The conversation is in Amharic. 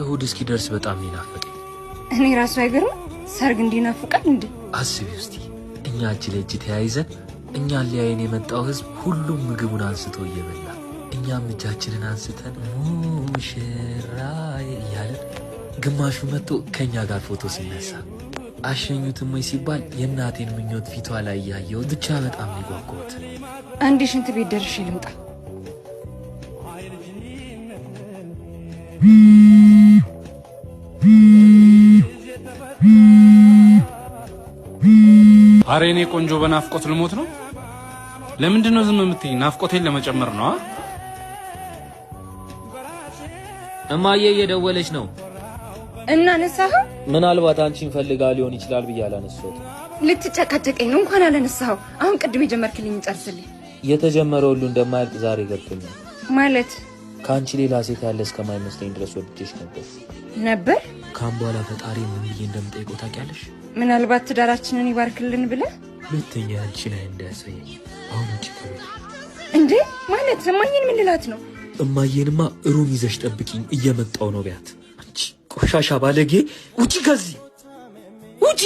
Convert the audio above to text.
እሁድ እስኪደርስ በጣም ይናፍቀኝ። እኔ ራሱ አይገርም ሰርግ እንዲናፍቀን እንዴ? አስቢ እስቲ እኛ እጅ ለእጅ ተያይዘን እኛን ሊያየን የመጣው ህዝብ ሁሉም ምግቡን አንስቶ እየበላ እኛም እጃችንን አንስተን ሙሽራዬ እያለን ግማሹ መጥቶ ከኛ ጋር ፎቶ ሲነሳ አሸኙትም ወይ ሲባል የእናቴን ምኞት ፊቷ ላይ ያየው ብቻ በጣም ይጓጓት። አንዴ ሽንት ቤት ደርሼ ልምጣ። አሬ እኔ ቆንጆ በናፍቆት ልሞት ነው። ለምንድን ነው ዝም የምትይኝ? ናፍቆቴን ለመጨመር ነው። እማዬ እየደወለች ነው። እና ነሳህ? ምናልባት አንቺን ፈልጋ ሊሆን ይችላል ብዬ አላነሳሁት። ልትጨቃጨቀኝ ነው? እንኳን አላነሳኸው። አሁን ቅድም የጀመርክልኝ ጨርስልኝ። የተጀመረ ሁሉ እንደማያልቅ ዛሬ ገብቶኛል። ማለት ከአንቺ ሌላ ሴት ያለ እስከማይመስለኝ ድረስ ወድጄሽ ነበር። ካም በኋላ ፈጣሪ ምን ብዬ እንደምጠይቀው ታውቂያለሽ? ምናልባት ትዳራችንን ይባርክልን ብለህ ሁለተኛ አንቺን እንዳያሳየኝ አሁን እንጂ እንዴ ማለት እማዬን ምን ልላት ነው? እማዬንማ ሩም ይዘሽ ጠብቂኝ እየመጣው ነው ቢያት። አንቺ ቆሻሻ ባለጌ ውጪ ከዚህ ውጪ።